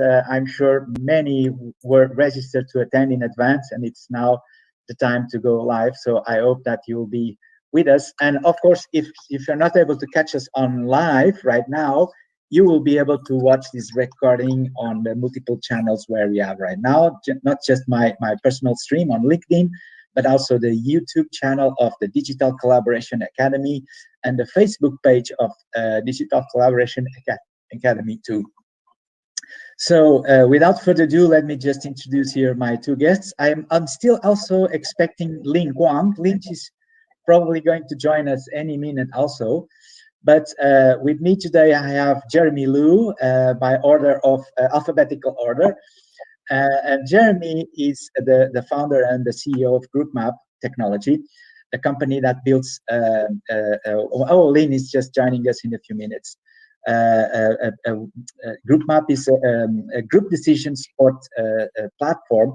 I'm sure many were registered to attend in advance, and it's now the time to go live. So I hope that you'll be with us. And of course, if you're not able to catch us on live right now, you will be able to watch this recording on the multiple channels where we have right now, not just my personal stream on LinkedIn, but also the YouTube channel of the Digital Collaboration Academy and the Facebook page of Digital Collaboration Academy too. So without further ado, let me just introduce here my two guests. I'm still also expecting Lin Wong. Lin is probably going to join us any minute also. But with me today, I have Jeremy Liu by order of alphabetical order. And Jeremy is the founder and the CEO of Groupmate Technology, a company that builds, Lin is just joining us in a few minutes. Groupmate is a group decision support platform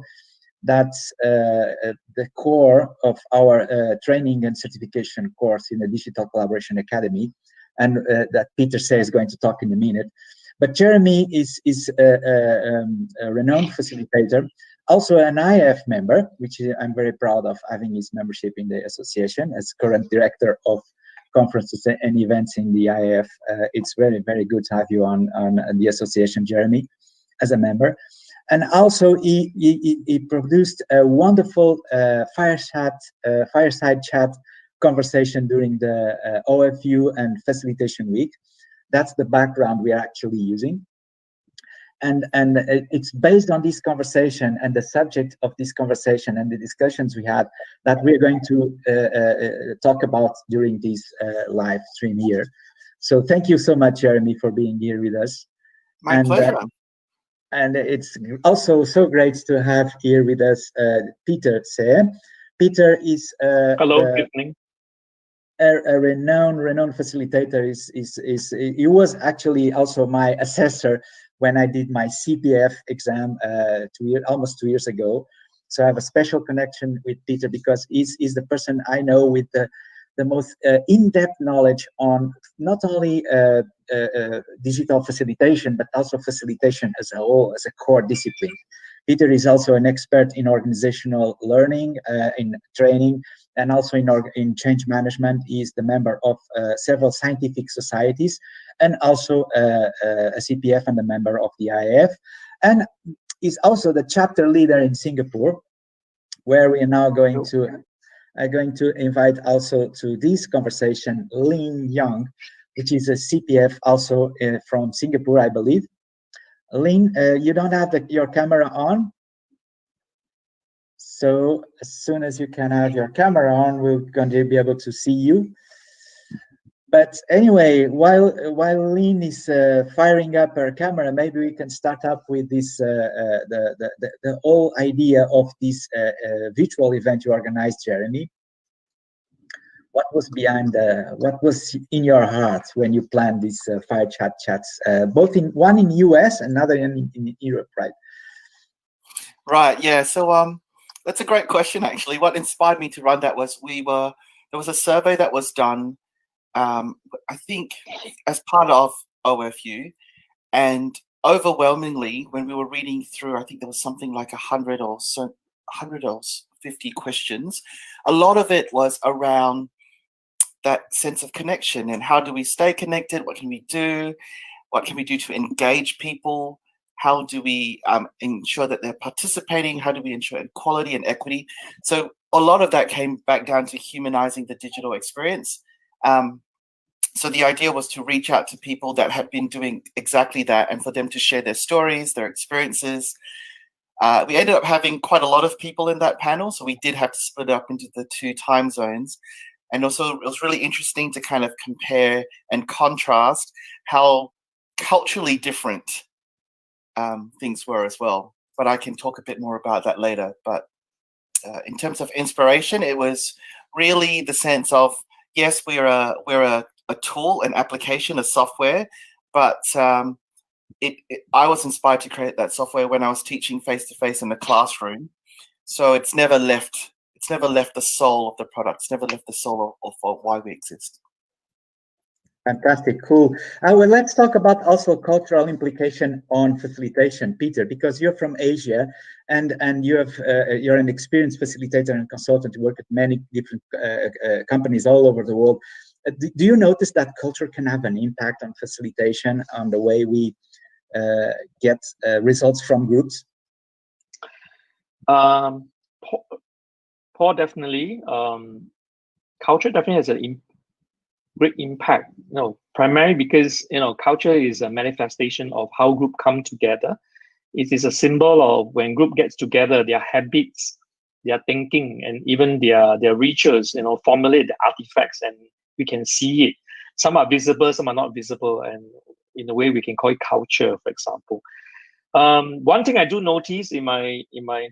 that's the core of our training and certification course in the Digital Collaboration Academy, and that Peter Seah is going to talk in a minute. But Jeremy is a renowned facilitator, also an IF member, which I'm very proud of having his membership in the association as current director of conferences and events in the IF. It's very, very good to have you on the association, Jeremy, as a member. And also he produced a wonderful fireside chat conversation during the OFU and Facilitation Week. That's the background we are actually using. And it's based on this conversation and the subject of this conversation and the discussions we had that we're going to talk about during this live stream here. So thank you so much, Jeremy, for being here with us. My pleasure. And it's also so great to have here with us Peter Seah. Peter is hello, good evening. A renowned facilitator. He was actually also my assessor when I did my CPF exam almost 2 years ago. So I have a special connection with Peter because he's the person I know with the most in-depth knowledge on not only digital facilitation, but also facilitation as a whole, as a core discipline. Peter is also an expert in organizational learning, in training, and also in change management. He is the member of several scientific societies, and also a CPF and a member of the IAF. And is also the chapter leader in Singapore, where we are now going to invite also to this conversation Lin Wong, which is a CPF also from Singapore, I believe. Lin, you don't have your camera on. So as soon as you can have your camera on, we're going to be able to see you. But anyway, while Lin is firing up her camera, maybe we can start up with this the whole idea of this virtual event you organized, Jeremy. What was behind what was in your heart when you planned these fire chats, both one in US, another in Europe, right? Right. Yeah. So that's a great question. Actually, what inspired me to run that was there was a survey that was done, I think, as part of OFU, and overwhelmingly, when we were reading through, I think there was something like 100 or 50 questions. A lot of it was around that sense of connection and how do we stay connected? What can we do? What can we do to engage people? How do we ensure that they're participating? How do we ensure equality and equity? So a lot of that came back down to humanizing the digital experience. So the idea was to reach out to people that had been doing exactly that and for them to share their stories, their experiences. We ended up having quite a lot of people in that panel, so we did have to split up into the 2 time zones. And also it was really interesting to kind of compare and contrast how culturally different things were as well. But I can talk a bit more about that later. But in terms of inspiration, it was really the sense of, yes, we're a tool, an application, a software, but I was inspired to create that software when I was teaching face-to-face in the classroom. So it's never left the soul of the product. It's never left the soul of why we exist. Fantastic, cool. Well, let's talk about also cultural implication on facilitation, Peter, because you're from Asia, and you're an experienced facilitator and consultant. You work at many different companies all over the world. Do you notice that culture can have an impact on facilitation, on the way we get results from groups? Paul, definitely. Culture definitely has a great impact. Primarily because culture is a manifestation of how group come together. It is a symbol of when group gets together, their habits, their thinking, and even their rituals. Formulate the artifacts, and we can see it. Some are visible, some are not visible, and in a way we can call it culture, for example. One thing I do notice in my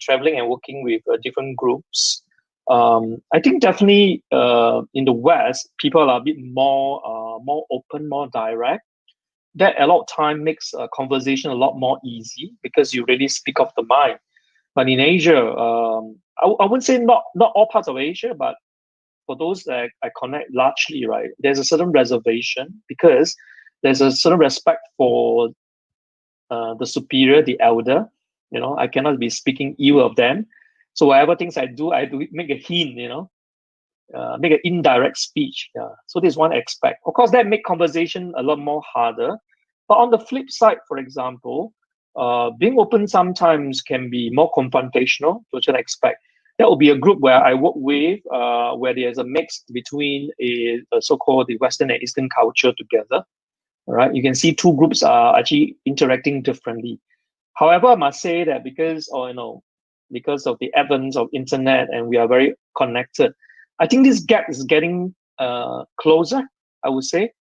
traveling and working with different groups, I think definitely in the West, people are a bit more open, more direct. That a lot of time makes a conversation a lot more easy because you really speak off the mind. But in Asia, I wouldn't say not all parts of Asia, but for those that I connect largely, right, there's a certain reservation because there's a certain respect for the superior, the elder. I cannot be speaking ill of them. So whatever things I do make a hint, make an indirect speech. Yeah. So this is one aspect. Of course, that make conversation a lot more harder. But on the flip side, for example, being open sometimes can be more confrontational to a certain aspect. That will be a group where I work with, where there's a mix between a so-called the Western and Eastern culture together. All right, you can see two groups are actually interacting differently. However, I must say that because of the advent of internet and we are very connected, I think this gap is getting closer, I would say.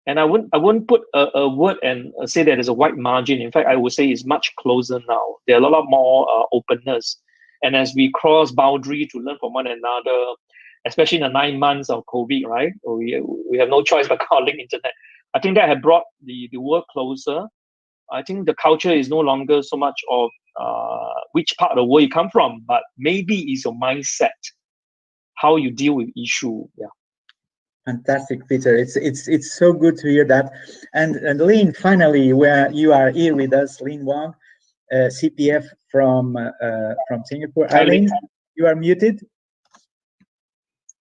And I wouldn't put a word and say that there's a wide margin. In fact, I would say it's much closer now. There are a lot more openness. And as we cross boundary to learn from one another, especially in the 9 months of COVID, right? We have no choice but calling internet. I think that had brought the world closer. I think the culture is no longer so much of which part of the world you come from, but maybe it's your mindset, how you deal with issue. Yeah. Fantastic, Peter. It's so good to hear that. And Lin, finally, where you are here with us, Lin Wong, CPF from Singapore. Hi, Lin, you are muted.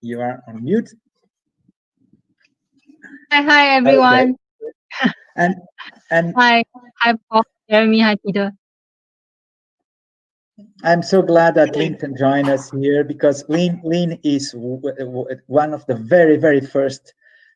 You are on mute. Hi everyone. Okay. And hi Paul, Jeremy, hi Peter. I'm so glad that Lin can join us here because Lin is one of the very, very first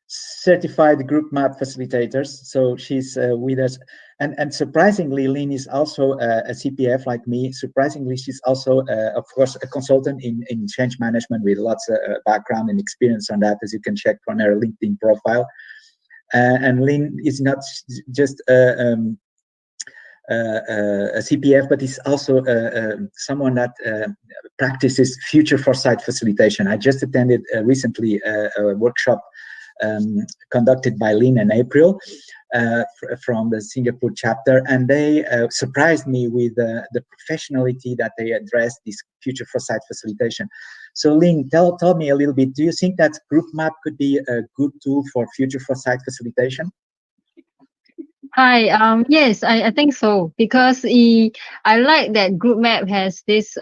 certified Groupmate facilitators. So she's with us. And surprisingly, Lin is also a CPF like me. Surprisingly, she's also, of course, a consultant in change management with lots of background and experience on that, as you can check on her LinkedIn profile. And Lin is not just a CPF, but is also someone that practices future foresight facilitation. I just attended recently a workshop conducted by Lin and April from the Singapore chapter, and they surprised me with the professionality that they addressed this future foresight facilitation. So Lin, tell me a little bit, do you think that Groupmate could be a good tool for future foresight facilitation? Hi, yes, I think so, because I like that Groupmate has this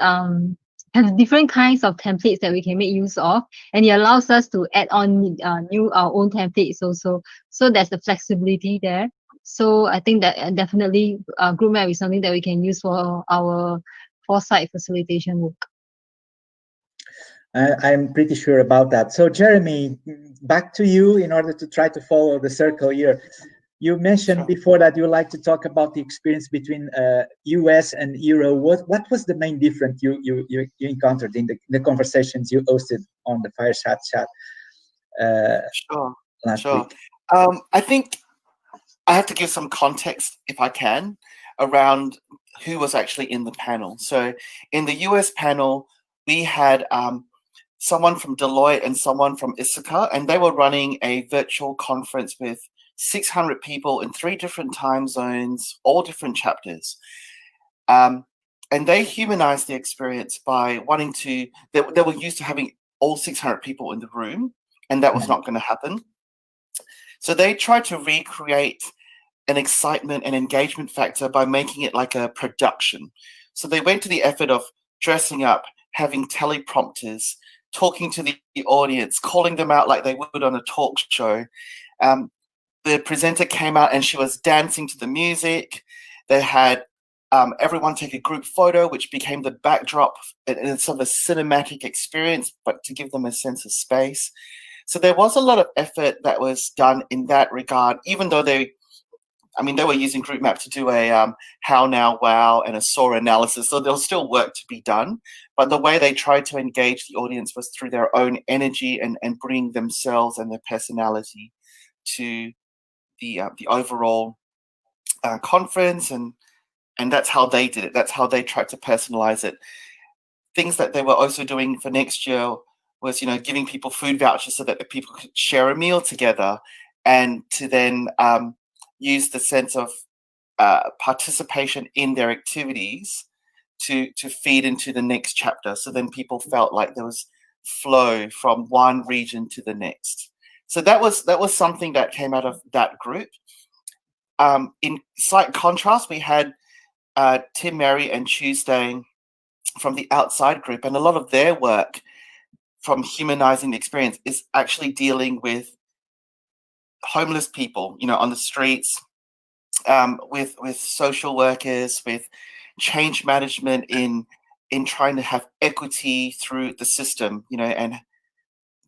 has different kinds of templates that we can make use of, and it allows us to add on our own templates also. So there's the flexibility there. So I think that definitely Groupmate is something that we can use for our foresight facilitation work. I'm pretty sure about that. So Jeremy, back to you in order to try to follow the circle here. You mentioned before that you like to talk about the experience between US and Euro. What was the main difference you encountered in the conversations you hosted on the fireside chat last week? I think I have to give some context, if I can, around who was actually in the panel. So in the US panel, we had someone from Deloitte and someone from Issachar, and they were running a virtual conference with 600 people in 3 different time zones, all different chapters. And they humanized the experience by wanting to, they were used to having all 600 people in the room, and that was not going to happen. So they tried to recreate an excitement and engagement factor by making it like a production. So they went to the effort of dressing up, having teleprompters, talking to the audience, calling them out like they would on a talk show. The presenter came out and she was dancing to the music. They had everyone take a group photo, which became the backdrop, and it's sort of a cinematic experience, but to give them a sense of space. So there was a lot of effort that was done in that regard, even though they were using Groupmate to do a how, now, wow, and a SOAR analysis. So there's still work to be done. But the way they tried to engage the audience was through their own energy and bring themselves and their personality to the overall conference. And that's how they did it. That's how they tried to personalize it. Things that they were also doing for next year was, giving people food vouchers so that the people could share a meal together, and to then use the sense of participation in their activities to feed into the next chapter. So then people felt like there was flow from one region to the next. So that was something that came out of that group. In slight contrast, we had Tim, Mary, and Tuesday from the outside group, and a lot of their work from humanizing the experience is actually dealing with homeless people, on the streets, with social workers, with change management in trying to have equity through the system, and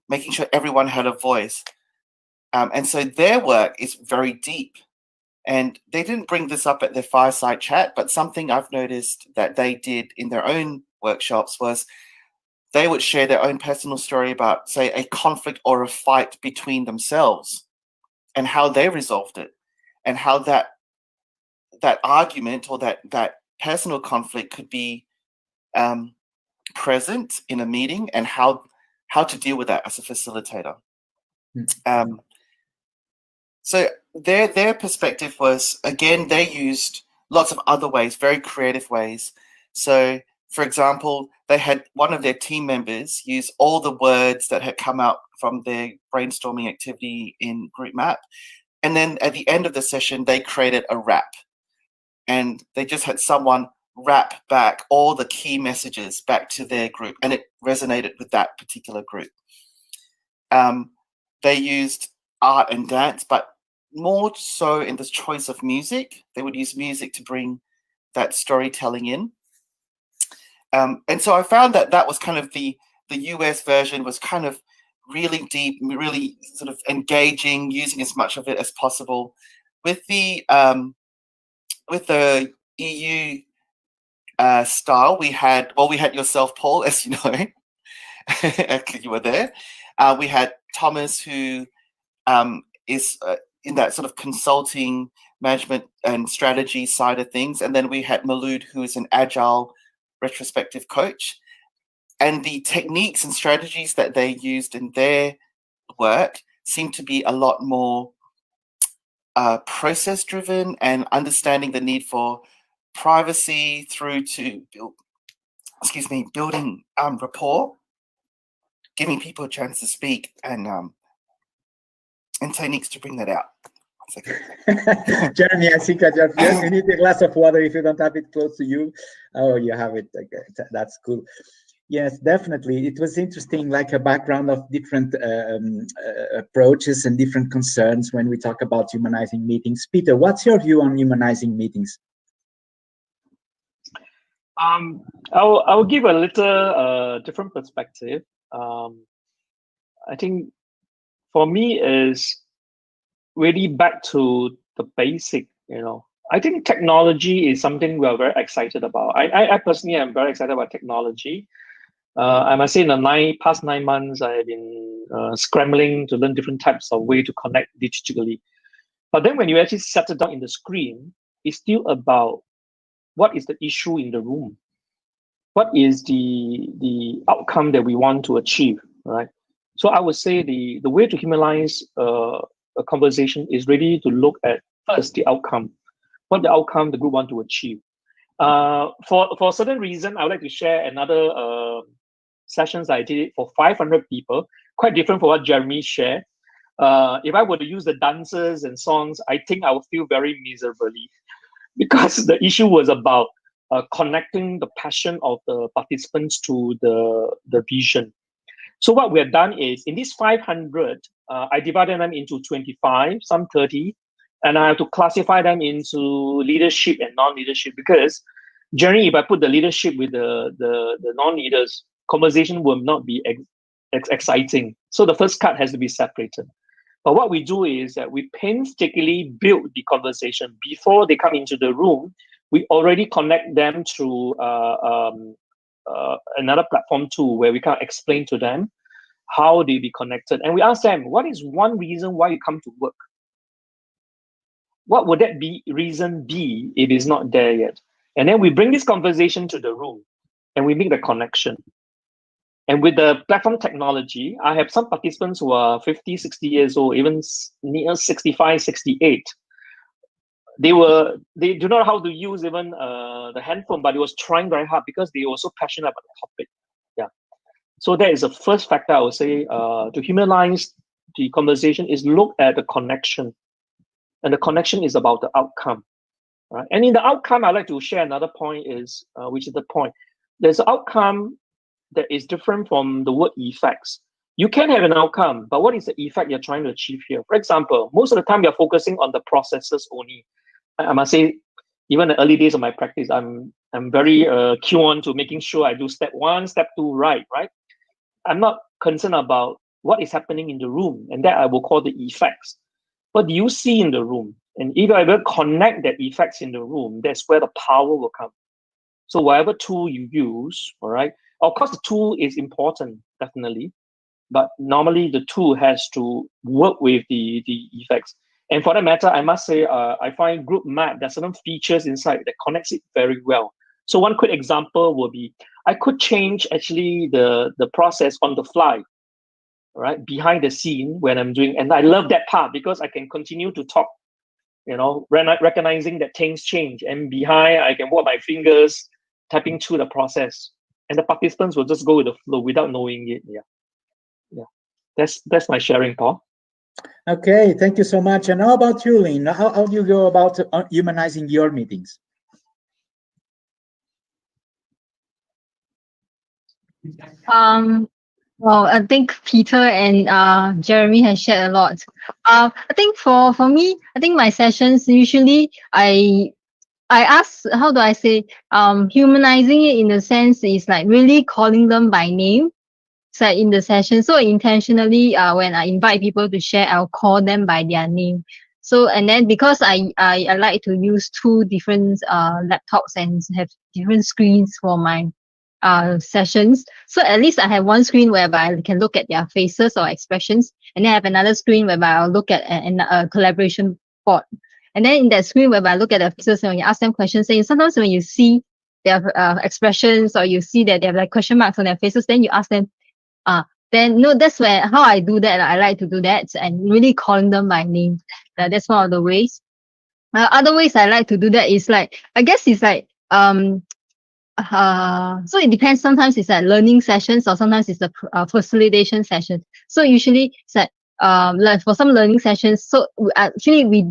making sure everyone had a voice. And so their work is very deep. And they didn't bring this up at their fireside chat, but something I've noticed that they did in their own workshops was they would share their own personal story about, say, a conflict or a fight between themselves and how they resolved it, and how that argument or that personal conflict could be present in a meeting, and how to deal with that as a facilitator. So their perspective was, again, they used lots of other ways, very creative ways. So, for example, they had one of their team members use all the words that had come out from their brainstorming activity in Groupmate. And then at the end of the session, they created a rap. And they just had someone rap back all the key messages back to their group. And it resonated with that particular group. They used art and dance, but more so in the choice of music. They would use music to bring that storytelling in. And so I found that was kind of the US version was kind of really deep, really sort of engaging, using as much of it as possible. With the EU style, we had yourself, Paul, as you know, you were there. We had Thomas, who is in that sort of consulting, management and strategy side of things. And then we had Malud, who is an agile retrospective coach. And the techniques and strategies that they used in their work seem to be a lot more process-driven, and understanding the need for privacy through to building rapport, giving people a chance to speak, and techniques to bring that out. Jeremy, I think that you need a glass of water if you don't have it close to you. Oh, you have it. Okay. That's cool. Yes, definitely. It was interesting, like a background of different approaches and different concerns when we talk about humanizing meetings. Peter, what's your view on humanizing meetings? I'll give a little different perspective. I think for me is really back to the basic, I think technology is something we are very excited about. I personally am very excited about technology. I must say in the past 9 months, I have been scrambling to learn different types of way to connect digitally. But then when you actually settle down in the screen, it's still about what is the issue in the room? What is the outcome that we want to achieve, right? So I would say the way to humanize a conversation is really to look at first the outcome, what the outcome the group want to achieve. For a certain reason, I would like to share another sessions I did for 500 people, quite different from what Jeremy shared. if I were to use the dances and songs, I think I would feel very miserably because the issue was about connecting the passion of the participants to the vision. So what we have done is, in these 500, I divided them into 25, some 30, and I have to classify them into leadership and non-leadership, because generally, if I put the leadership with the non-leaders, conversation will not be exciting. So the first cut has to be separated. But what we do is that we painstakingly build the conversation before they come into the room. We already connect them through another platform tool where we can explain to them how they be connected. And we ask them, what is one reason why you come to work? What would that be reason be if it's not there yet? And then we bring this conversation to the room and we make the connection. And with the platform technology, I have some participants who are 50, 60 years old, even near 65, 68. They do not know how to use even the handphone, but they was trying very hard because they were so passionate about the topic. Yeah. So that is the first factor I would say to humanize the conversation is look at the connection. And the connection is about the outcome. Right? And in the outcome, I'd like to share another point is, which is the point. There's an outcome that is different from the word effects. You can have an outcome, but what is the effect you're trying to achieve here? For example, most of the time you're focusing on the processes only. I must say, even the early days of my practice, I'm very keen on to making sure I do step 1, step 2 right? I'm not concerned about what is happening in the room, and that I will call the effects. What do you see in the room? And if I will connect that effects in the room, that's where the power will come. So whatever tool you use, all right, of course, the tool is important, definitely, but normally the tool has to work with the effects. And for that matter, I must say, I find Groupmate, there's certain features inside that connects it very well. So one quick example will be, I could change actually the process on the fly, right, behind the scene when I'm doing, and I love that part because I can continue to talk, recognizing that things change, and behind I can walk my fingers, tapping through the process. And the participants will just go with the flow without knowing it. Yeah. That's my sharing, Paul. Okay, thank you so much. And how about you, Lin? How do you go about humanizing your meetings? Well, I think Peter and Jeremy has shared a lot. I think for me, I think my sessions usually I ask, how do I say, humanizing it in the sense is like really calling them by name. So in the session, so intentionally, when I invite people to share, I'll call them by their name. So, and then because I like to use 2 different laptops and have different screens for my sessions. So at least I have one screen whereby I can look at their faces or expressions, and then I have another screen whereby I'll look at a collaboration board. And then in that screen whereby I look at their faces and when you ask them questions, saying sometimes when you see their expressions or you see that they have like question marks on their faces, then you ask them, then no, that's where how I do that. I like to do that and really calling them by name. That's one of the ways. Other ways I like to do that is like, I guess it's like so it depends. Sometimes it's like learning sessions or sometimes it's a facilitation session. So usually it's like for some learning sessions, so we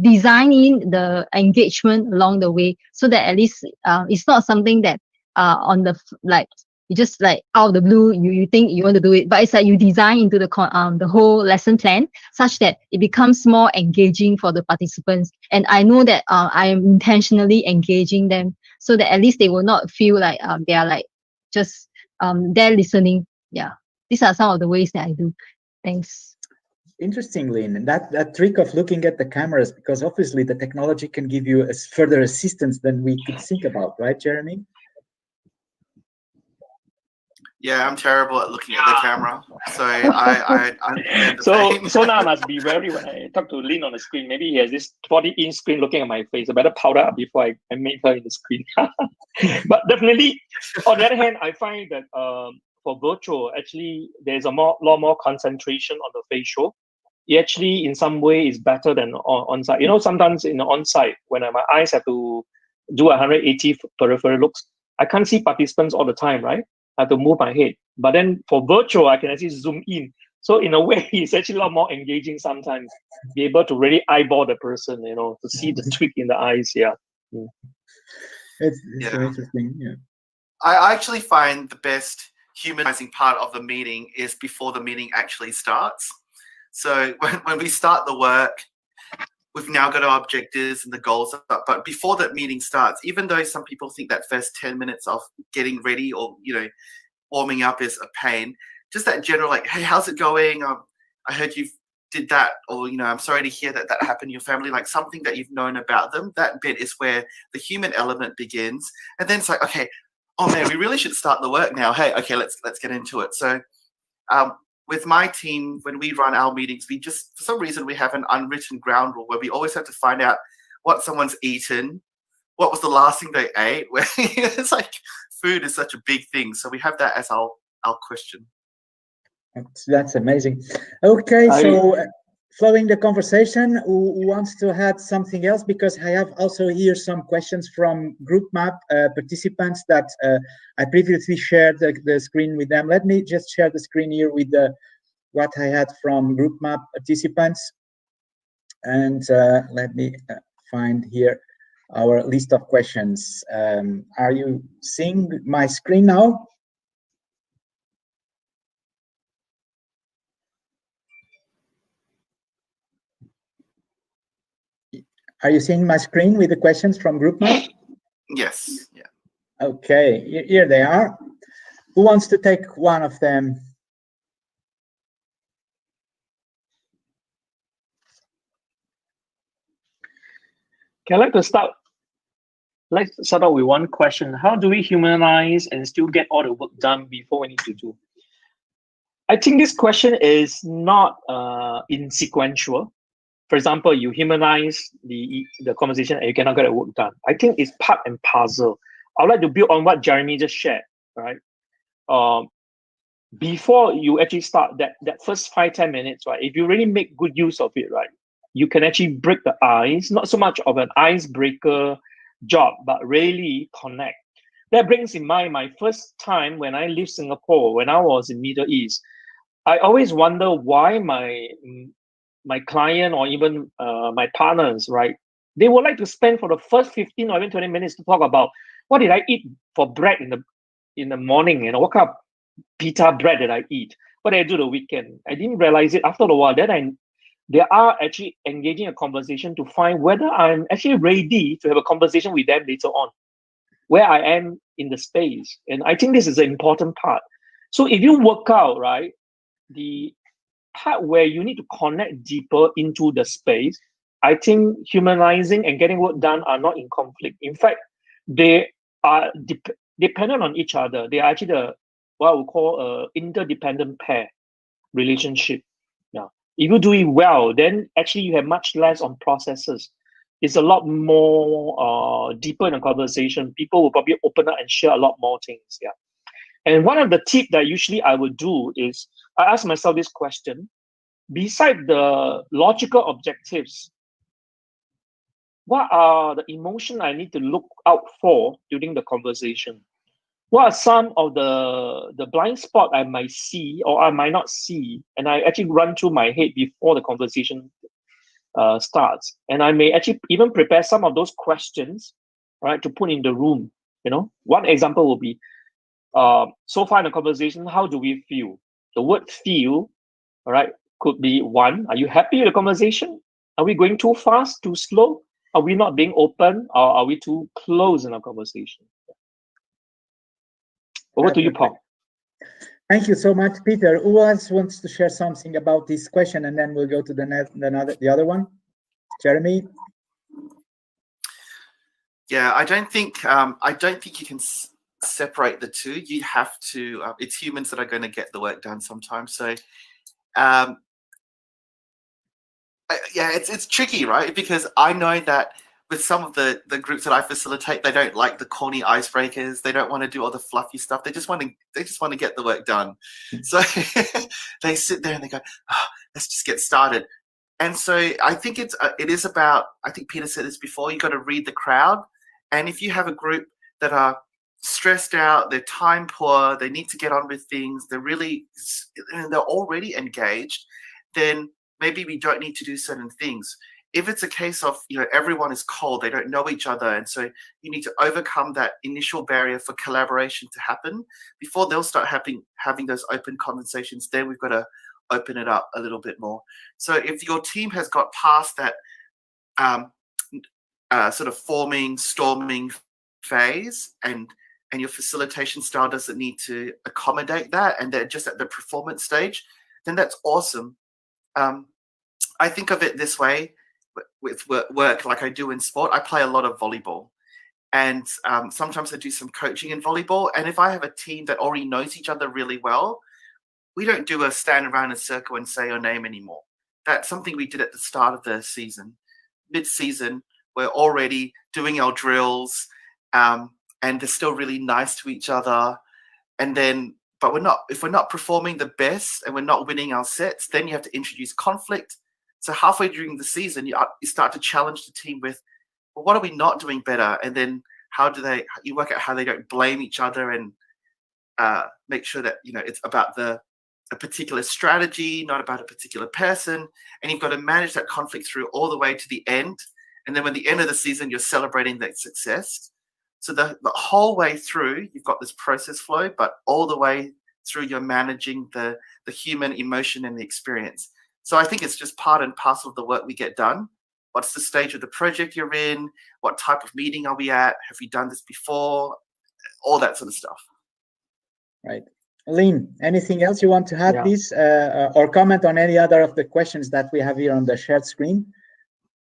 design in the engagement along the way so that at least it's not something that on the like you just like out of the blue you think you want to do it, but it's like you design into the whole lesson plan such that it becomes more engaging for the participants. And I know that I am intentionally engaging them so that at least they will not feel like they are like just there listening. Yeah, these are some of the ways that I do. Thanks. Interesting, Lin. And that trick of looking at the cameras, because obviously the technology can give you further assistance than we could think about, right, Jeremy? Yeah, I'm terrible at looking at the camera, so I so now I must be wary when I talk to Lin on the screen. Maybe he has this 40-inch screen looking at my face. I better powder up before I make her in the screen. But definitely, on the other hand, I find that for virtual, actually, there's a lot more concentration on the facial. It actually, in some way, is better than on-site. Sometimes in the on-site, when my eyes have to do 180 peripheral looks, I can't see participants all the time, right? I have to move my head. But then for virtual, I can actually zoom in. So in a way, it's actually a lot more engaging sometimes. Be able to really eyeball the person, to see the tweak in the eyes. Yeah. Mm. It's so interesting. Yeah. I actually find the best humanizing part of the meeting is before the meeting actually starts. So when we start the work, we've now got our objectives and the goals, but before that meeting starts, even though some people think that first 10 minutes of getting ready or, warming up is a pain, just that general, like, hey, how's it going? I heard you did that, or, I'm sorry to hear that happened in your family, like something that you've known about them. That bit is where the human element begins. And then it's like, okay, oh man, we really should start the work now. Hey, okay, let's get into it. So with my team, when we run our meetings, we just, for some reason, we have an unwritten ground rule where we always have to find out what someone's eaten, what was the last thing they ate. Where it's like food is such a big thing. So we have that as our question. That's amazing. Okay, so flowing the conversation, who wants to add something else? Because I have also here some questions from Groupmate participants that I previously shared the screen with them. Let me just share the screen here with what I had from Groupmate participants. And let me find here our list of questions. Are you seeing my screen now? Are you seeing my screen with the questions from Groupmate? Yes. Yeah. Okay, here they are. Who wants to take one of them? Okay, I'd like to start. Let's start out with one question. How do we humanize and still get all the work done before we need to do? I think this question is not insequential. For example, you humanize the conversation and you cannot get the work done. I think it's part and parcel. I'd like to build on what Jeremy just shared, right? Before you actually start that first 5-10 minutes, right? If you really make good use of it, right, you can actually break the ice, not so much of an icebreaker job, but really connect. That brings in mind my first time when I left Singapore, when I was in Middle East. I always wonder why my client or even my partners, right, they would like to spend for the first 15 or even 20 minutes to talk about what did I eat for bread in the morning, what kind of pita bread that I eat, what did I do the weekend. I didn't realize it after a while. Then they are actually engaging a conversation to find whether I'm actually ready to have a conversation with them later on, where I am in the space. And I think this is an important part. So if you work out, right, the part where you need to connect deeper into the space, I think humanizing and getting work done are not in conflict. In fact, they are dependent on each other. They are actually what we call a interdependent pair relationship. Now, if you do it well, then actually you have much less on processes. It's a lot more deeper in the conversation. People will probably open up and share a lot more things. Yeah. And one of the tips that usually I would do is I ask myself this question: beside the logical objectives, what are the emotions I need to look out for during the conversation? What are some of the blind spot I might see or I might not see, and I actually run through my head before the conversation starts? And I may actually even prepare some of those questions, right, to put in the room. One example will be, so far in the conversation, how do we feel? The word feel, all right, could be one, are you happy with the conversation? Are we going too fast, too slow? Are we not being open, or are we too close in our conversation? Over to you, Paul. Thank you so much, Peter. Who else wants to share something about this question, and then we'll go to the other one? Jeremy. Yeah, I don't think you can separate the two. You have to. It's humans that are going to get the work done sometimes. So, yeah, it's tricky, right? Because I know that with some of the groups that I facilitate, they don't like the corny icebreakers. They don't want to do all the fluffy stuff. They just want to get the work done. So they sit there and they go, oh, let's just get started. And so I think it is about, I think Peter said this before, you got to read the crowd. And if you have a group that are stressed out, they're time poor, they need to get on with things, they're already engaged, then maybe we don't need to do certain things. If it's a case of, everyone is cold, they don't know each other, and so you need to overcome that initial barrier for collaboration to happen before they'll start having those open conversations. Then we've got to open it up a little bit more. So if your team has got past that sort of forming, storming phase, and your facilitation style doesn't need to accommodate that, and they're just at the performance stage, then that's awesome. I think of it this way with work like I do in sport. I play a lot of volleyball, and sometimes I do some coaching in volleyball. And if I have a team that already knows each other really well, we don't do a stand around a circle and say your name anymore. That's something we did at the start of the season. Mid-season, we're already doing our drills, and they're still really nice to each other. And then, but if we're not performing the best and we're not winning our sets, then you have to introduce conflict. So halfway during the season, you start to challenge the team with, well, what are we not doing better? And then you work out how they don't blame each other, and make sure that, it's about a particular strategy, not about a particular person. And you've got to manage that conflict through all the way to the end. And then when the end of the season, you're celebrating that success. So the whole way through, you've got this process flow, but all the way through, you're managing the human emotion and the experience. So I think it's just part and parcel of the work we get done. What's the stage of the project you're in? What type of meeting are we at? Have we done this before? All that sort of stuff. Right. Lin, anything else you want to add, please, or comment on any other of the questions that we have here on the shared screen?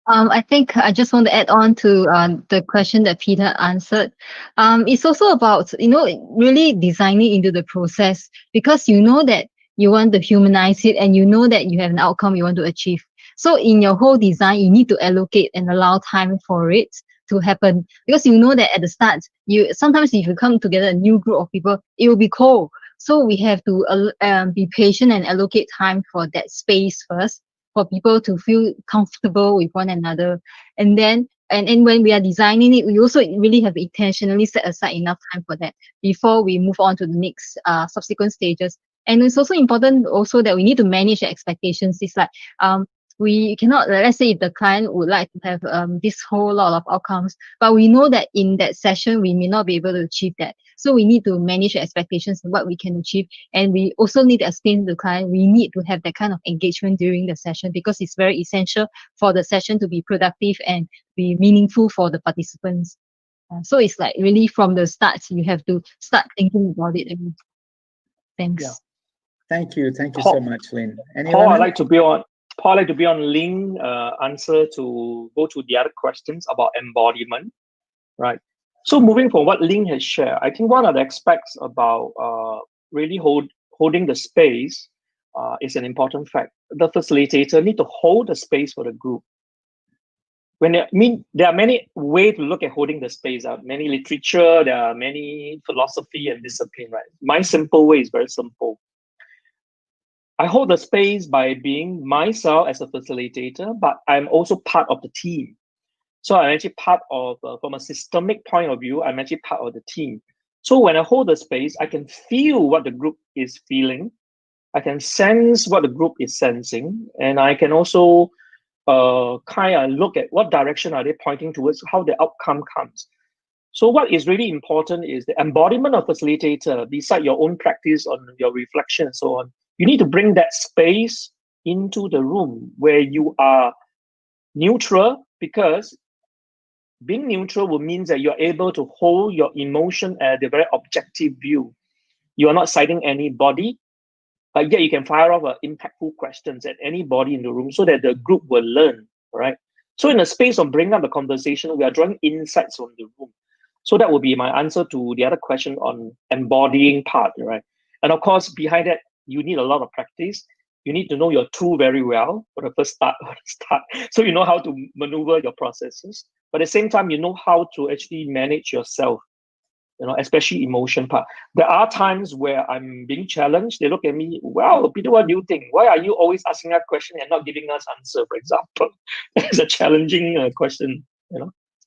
I think I just want to add on to the question that Peter answered. It's also about, really designing into the process, because you know that you want to humanize it, and you know that you have an outcome you want to achieve. So in your whole design, you need to allocate and allow time for it to happen, because you know that at the start, sometimes if you come together a new group of people, it will be cold. So we have to be patient and allocate time for that space first, for people to feel comfortable with one another. And then, and when we are designing it, we also really have to intentionally set aside enough time for that before we move on to the next subsequent stages. And it's also important also that we need to manage the expectations. It's like, we cannot, let's say if the client would like to have this whole lot of outcomes, but we know that in that session, we may not be able to achieve that. So we need to manage the expectations of what we can achieve. And we also need to explain to the client, we need to have that kind of engagement during the session, because it's very essential for the session to be productive and be meaningful for the participants. So it's like really from the start, you have to start thinking about it. Thanks. Yeah. Thank you so much, Lin. Paul, I'd like to be on Lin answer to go to the other questions about embodiment, right? So moving from what Lin has shared, I think one of the aspects about really holding the space is an important fact. The facilitator need to hold the space for the group. There are many ways to look at holding the space. There are many literature, there are many philosophy and discipline, right? My simple way is very simple. I hold the space by being myself as a facilitator, but I'm also part of the team. So I'm actually part of, from a systemic point of view, I'm actually part of the team. So when I hold the space, I can feel what the group is feeling. I can sense what the group is sensing. And I can also kind of look at what direction are they pointing towards, how the outcome comes. So what is really important is the embodiment of facilitator, beside your own practice on your reflection and so on. You need to bring that space into the room where you are neutral, because being neutral will mean that you're able to hold your emotion at a very objective view. You are not citing anybody, but yet you can fire off impactful questions at anybody in the room so that the group will learn, right? So in the space of bringing up the conversation, we are drawing insights from the room. So that would be my answer to the other question on embodying part, right? And of course, behind that, you need a lot of practice. You need to know your tool very well for the first start. So you know how to maneuver your processes. But at the same time, you know how to actually manage yourself, especially emotion part. There are times where I'm being challenged. They look at me, wow, Peter, what do you think? Why are you always asking that question and not giving us answer, for example? It's a challenging question,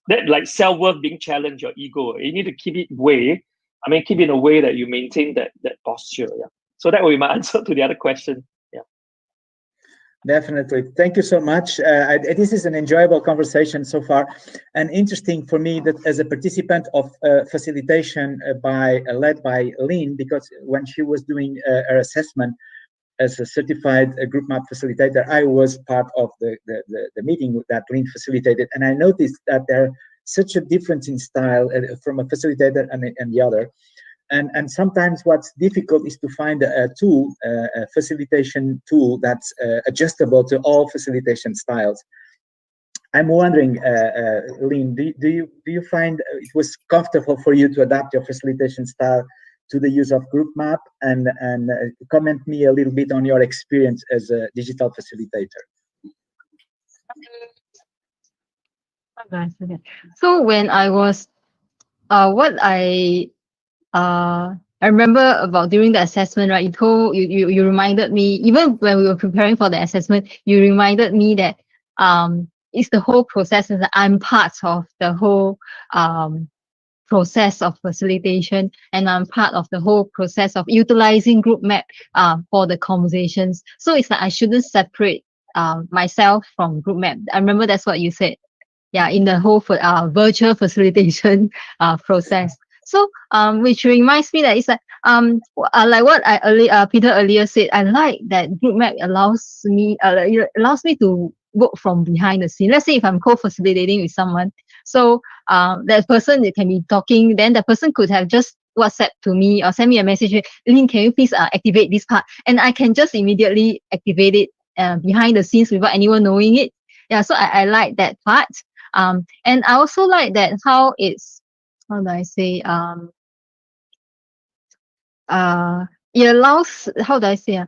That like self-worth being challenged, your ego. You need to keep it way. I mean, keep in a way that you maintain that posture. Yeah. So that will be my answer to the other question. Yeah. Definitely. Thank you so much. This is an enjoyable conversation so far, and interesting for me that as a participant of facilitation led by Lin, because when she was doing her assessment as a certified group map facilitator, I was part of the meeting that Lin facilitated, and I noticed that there's such a difference in style from a facilitator and the other. And sometimes what's difficult is to find a tool, a facilitation tool that's adjustable to all facilitation styles. I'm wondering, Lin, do you find it was comfortable for you to adapt your facilitation style to the use of group map, and comment me a little bit on your experience as a digital facilitator? So when I was, what I remember about during the assessment, right? You reminded me, even when we were preparing for the assessment, you reminded me that it's the whole process, and that I'm part of the whole process of facilitation, and I'm part of the whole process of utilizing group map for the conversations. So it's like I shouldn't separate myself from group map. I remember that's what you said. Yeah, in the whole virtual facilitation process. So which reminds me that it's like what Peter earlier said. I like that group map allows me to work from behind the scene. Let's say if I'm co-facilitating with someone, so that person that can be talking, then the person could have just WhatsApp to me or send me a message, Lin, can you please activate this part? And I can just immediately activate it behind the scenes without anyone knowing it. Yeah, so I like that part. And I also like that how it's, how do I say, it allows, how do I say,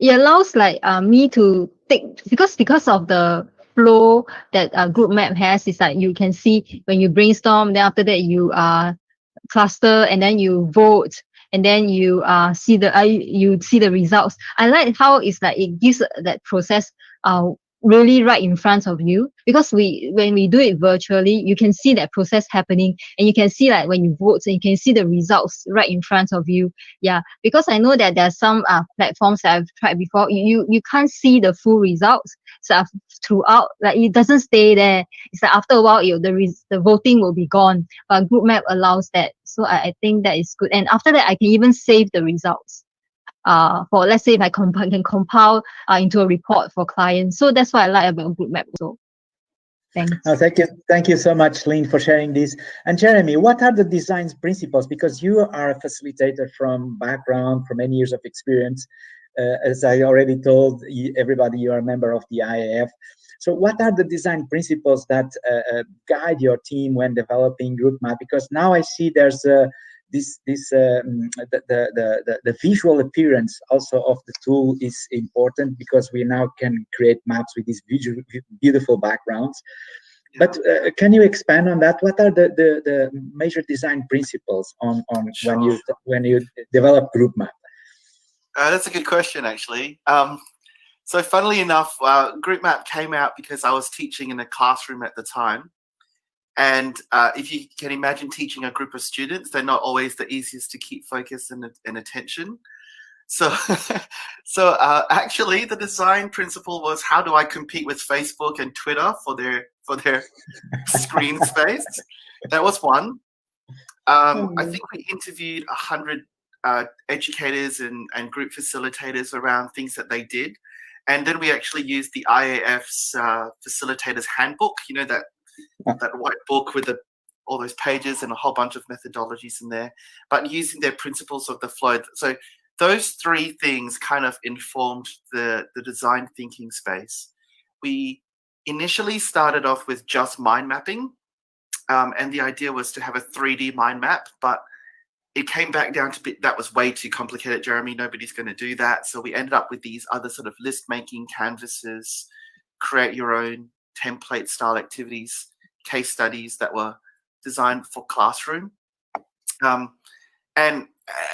it allows like me to take, because of the flow that group map has, is like you can see when you brainstorm, then after that you cluster, and then you vote, and then you see the results. I like how it's like it gives that process really right in front of you, because when we do it virtually, you can see that process happening, and you can see like when you vote, and you can see the results right in front of you. Yeah, because I know that there's some platforms that I've tried before, you can't see the full results. So throughout, like it doesn't stay there. It's like after a while, the voting will be gone. But group map allows that, so I think that is good. And after that, I can even save the results. For, let's say, if I can compile into a report for clients. So that's what I like about group map. So thanks. Thank you so much, Lin, for sharing this. And Jeremy, what are the design principles? Because you are a facilitator from many years of experience. As I already told everybody, you are a member of the IAF. So what are the design principles that guide your team when developing group map? Because now I see there's the visual appearance also of the tool is important, because we now can create maps with these beautiful backgrounds. But can you expand on that? What are the major design principles on Sure. when you develop group map? That's a good question, actually. So funnily enough, group map came out because I was teaching in a classroom at the time. And if you can imagine teaching a group of students, they're not always the easiest to keep focus and attention. So, actually, the design principle was, how do I compete with Facebook and Twitter for their screen space? That was one. I think we interviewed 100 educators and group facilitators around things that they did, and then we actually used the IAF's Facilitators Handbook. You know, that white book with all those pages and a whole bunch of methodologies in there, but using their principles of the flow. So those three things kind of informed the design thinking space. We initially started off with just mind mapping, and the idea was to have a 3D mind map, but it came back down to that was way too complicated, Jeremy. Nobody's going to do that. So we ended up with these other sort of list making canvases, create your own template style activities, case studies that were designed for classroom. And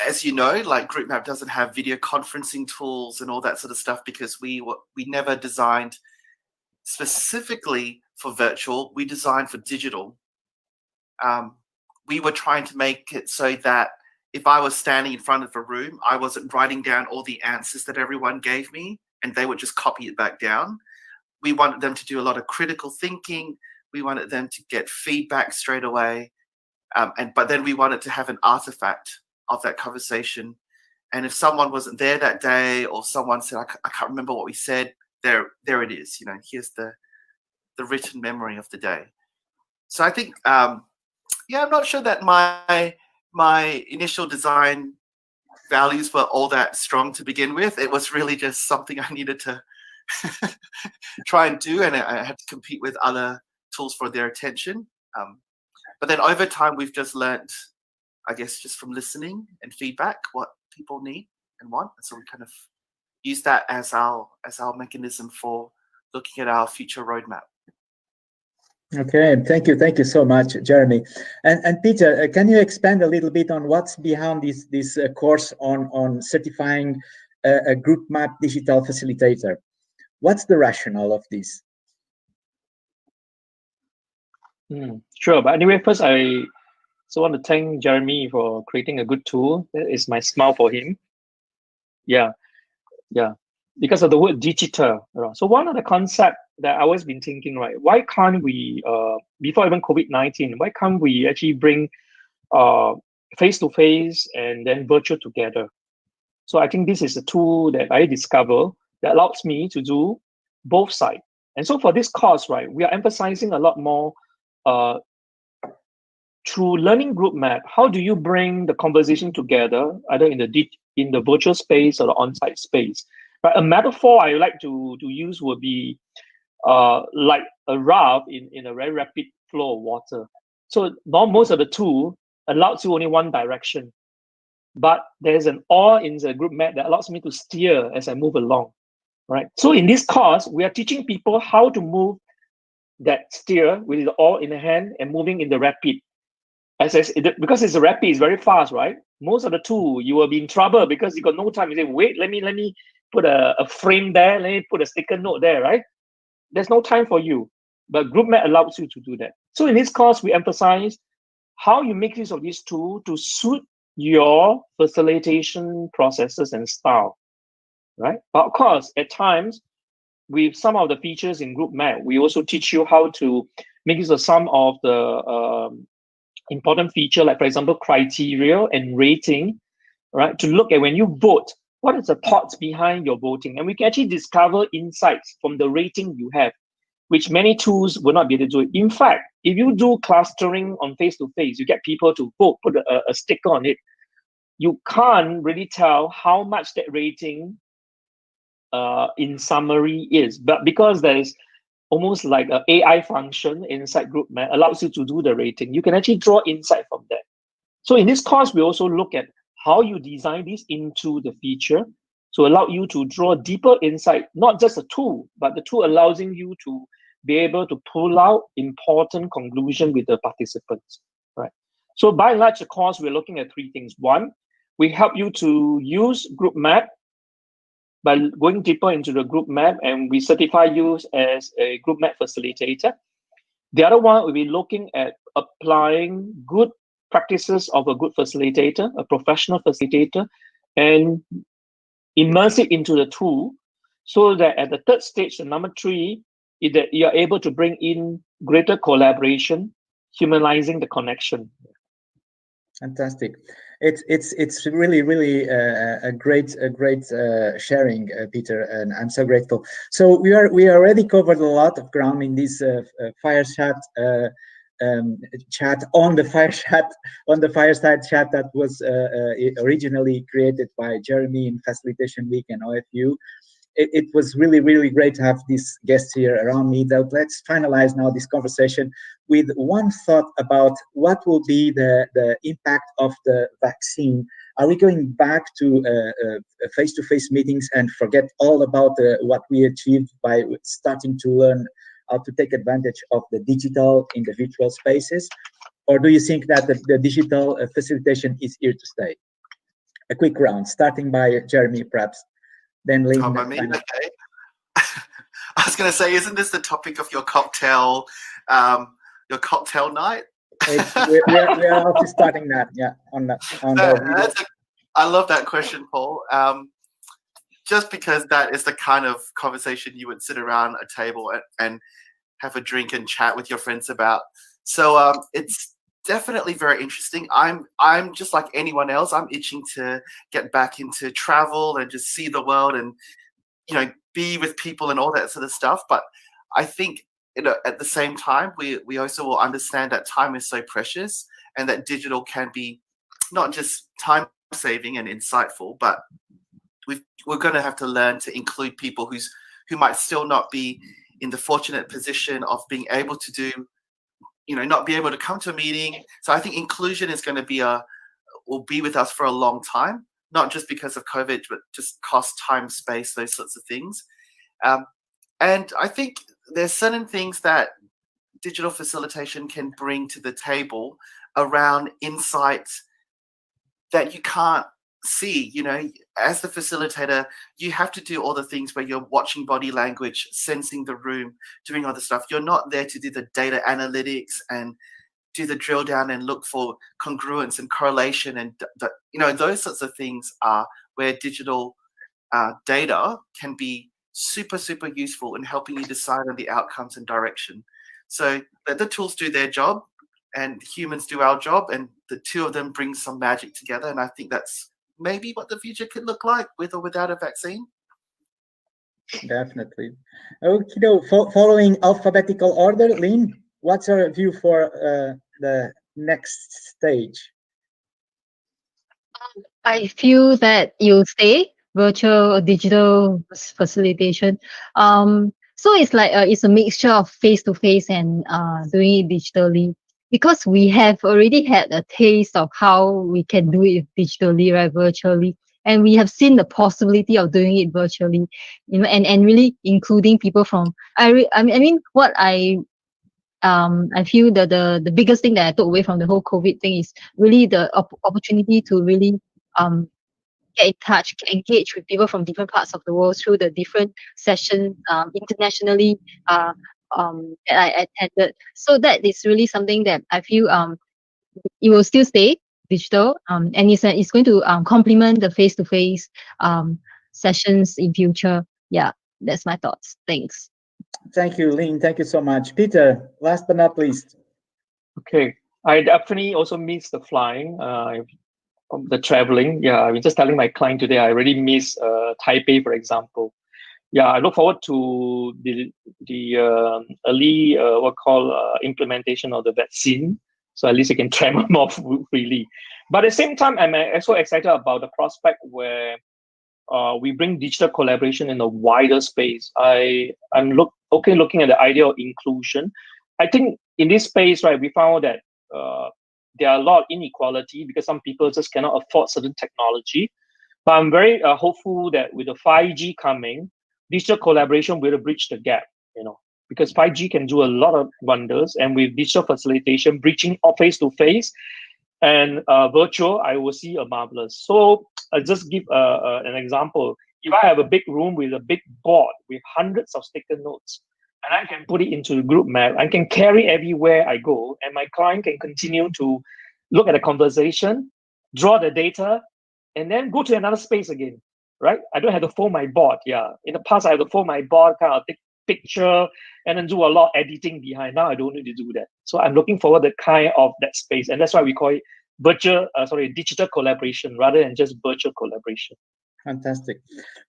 as you know, like GroupMap doesn't have video conferencing tools and all that sort of stuff, because we never designed specifically for virtual. We designed for digital. we were trying to make it so that if I was standing in front of a room, I wasn't writing down all the answers that everyone gave me and they would just copy it back down. We wanted them to do a lot of critical thinking. We wanted them to get feedback straight away. But then we wanted to have an artifact of that conversation. And if someone wasn't there that day, or someone said, I can't remember what we said, there it is. You know, here's the written memory of the day. So I think, I'm not sure that my initial design values were all that strong to begin with. It was really just something I needed to try and do, and I had to compete with other tools for their attention. But then over time, we've just learned, I guess, just from listening and feedback, what people need and want. And so we kind of use that as our mechanism for looking at our future roadmap. Okay, thank you so much, Jeremy. And Peter, can you expand a little bit on what's behind this course on certifying a Groupmate digital facilitator? What's the rationale of this? Sure, but anyway, first I want to thank Jeremy for creating a good tool. That is my smile for him. Yeah, because of the word digital. So one of the concepts that I always been thinking, right? Why can't we, before even COVID-19, why can't we actually bring face-to-face and then virtual together? So I think this is a tool that I discovered that allows me to do both sides. And so for this course, right, we are emphasizing a lot more through learning Groupmate. How do you bring the conversation together, either in the virtual space or the on-site space? But a metaphor I like to use would be like a raft in a very rapid flow of water. So most of the tool allows you only one direction, but there's an oar in the Groupmate that allows me to steer as I move along, right? So in this course, we are teaching people how to move that steer with the oar in the hand and moving in the rapid. Because it's a rapid, it's very fast, right? Most of the tool, you will be in trouble because you got no time. You say, wait, let me put a frame there, let me put a sticker note there, right? There's no time for you, but Groupmate allows you to do that. So in this course, we emphasize how you make use of this tool to suit your facilitation processes and style, right? But of course, at times, with some of the features in Groupmate, we also teach you how to make use of some of the important feature, like for example, criteria and rating, right? To look at when you vote, what is the thoughts behind your voting? And we can actually discover insights from the rating you have, which many tools will not be able to do. In fact, if you do clustering on face-to-face, you get people to vote, put a sticker on it, you can't really tell how much that rating in summary is. But because there is almost like an AI function inside Groupmate allows you to do the rating, you can actually draw insight from that. So in this course, we also look at how you design this into the feature to allow you to draw deeper insight, not just a tool, but the tool allowing you to be able to pull out important conclusion with the participants, right? So by and large, the course, we're looking at three things. One, we help you to use Groupmate by going deeper into the Groupmate, and we certify you as a Groupmate facilitator. The other one, we'll be looking at applying good practices of a good facilitator, a professional facilitator, and immerse it into the tool so that at the third stage, the number three, is that you're able to bring in greater collaboration, humanizing the connection. Fantastic. It's really a great sharing, Peter, and I'm so grateful. So we already covered a lot of ground in this fireside chat on the fireside chat that was originally created by Jeremy in Facilitation Week and OFU. It was really great to have these guests here around me. Though let's finalize now this conversation with one thought about what will be the impact of the vaccine. Are we going back to face-to-face meetings and forget all about what we achieved by starting to learn how to take advantage of the digital in the virtual spaces? Or do you think that the digital facilitation is here to stay? A quick round, starting by Jeremy, perhaps. Then Lin. Oh, by me? Okay. I was going to say, isn't this the topic of your cocktail night? We are also starting that, yeah, on the video. I love that question, Paul. Just because that is the kind of conversation you would sit around a table and have a drink and chat with your friends about. So it's definitely very interesting. I'm just like anyone else. I'm itching to get back into travel and just see the world and, you know, be with people and all that sort of stuff. But I think, you know, at the same time, we also will understand that time is so precious and that digital can be not just time saving and insightful, but we're going to have to learn to include people who might still not be in the fortunate position of being able to do, you know, not be able to come to a meeting. So I think inclusion is going to will be with us for a long time, not just because of COVID, but just cost, time, space, those sorts of things. And I think there's certain things that digital facilitation can bring to the table around insights that you can't see. You know, as the facilitator, you have to do all the things where you're watching body language, sensing the room, doing all the stuff. You're not there to do the data analytics and do the drill down and look for congruence and correlation, and you know, those sorts of things are where digital data can be super useful in helping you decide on the outcomes and direction. So let the tools do their job and humans do our job, and the two of them bring some magic together. And I think that's maybe what the future could look like, with or without a vaccine. Definitely. Okay, following alphabetical order, Lin, what's your view for the next stage? I feel that you'll stay virtual or digital facilitation. So it's like it's a mixture of face to face and doing it digitally, because we have already had a taste of how we can do it digitally, right, virtually, and we have seen the possibility of doing it virtually, you know, and really including people from. I mean, what I feel that the biggest thing that I took away from the whole COVID thing is really the opportunity to really get in touch, engage with people from different parts of the world through the different sessions internationally that I attended. So that is really something that I feel it will still stay digital, and it's going to complement the face-to-face sessions in future. Yeah, that's my thoughts. Thanks. Thank you, Lin. Thank you so much. Peter, last but not least. Okay, I definitely also miss the flying, the traveling. Yeah, I was just telling my client today, I really miss Taipei, for example. Yeah, I look forward to the early implementation of the vaccine, so at least I can travel more freely. But at the same time, I'm also excited about the prospect where we bring digital collaboration in a wider space. I'm looking at the idea of inclusion. I think in this space, right, we found that there are a lot of inequality because some people just cannot afford certain technology. But I'm very hopeful that with the 5G coming, digital collaboration will bridge the gap, you know, because 5G can do a lot of wonders. And with digital facilitation, bridging face-to-face and virtual, I will see a marvelous. So I'll just give an example. If I have a big room with a big board with hundreds of sticker notes, and I can put it into the Groupmate, I can carry everywhere I go, and my client can continue to look at the conversation, draw the data, and then go to another space again, right? I don't have to fold my board. Yeah, in the past I had to fold my board, kind of take picture, and then do a lot of editing behind. Now I don't need to do that. So I'm looking forward to kind of that space, and that's why we call it digital collaboration rather than just virtual collaboration. Fantastic.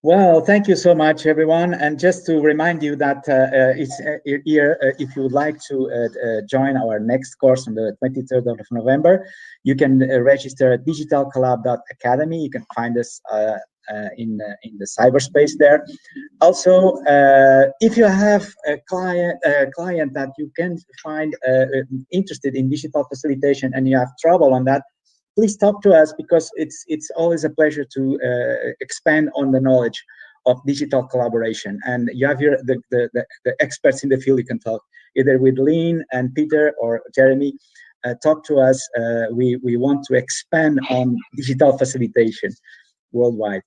Well, thank you so much, everyone. And just to remind you that it's here, if you would like to join our next course on the 23rd of November, you can register at digitalcollab.academy. You can find us in the cyberspace there. Also, if you have a client that you can find interested in digital facilitation and you have trouble on that, please talk to us, because it's always a pleasure to expand on the knowledge of digital collaboration. And you have here the experts in the field. You can talk either with Lin and Peter or Jeremy. Talk to us. We want to expand on digital facilitation worldwide.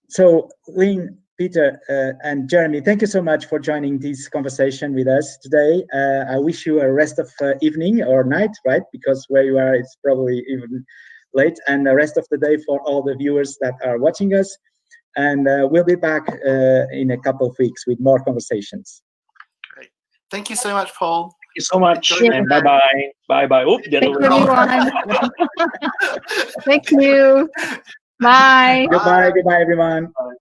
So, Lin, Peter and Jeremy, thank you so much for joining this conversation with us today. I wish you a rest of evening or night, right? Because where you are, it's probably even late, and the rest of the day for all the viewers that are watching us. And we'll be back in a couple of weeks with more conversations. Great. Thank you so much, Paul. Thank you so much. Enjoy And bye-bye. Bye-bye. Oops, Thank you, everyone. Thank you. Bye. Goodbye, goodbye, everyone. Bye.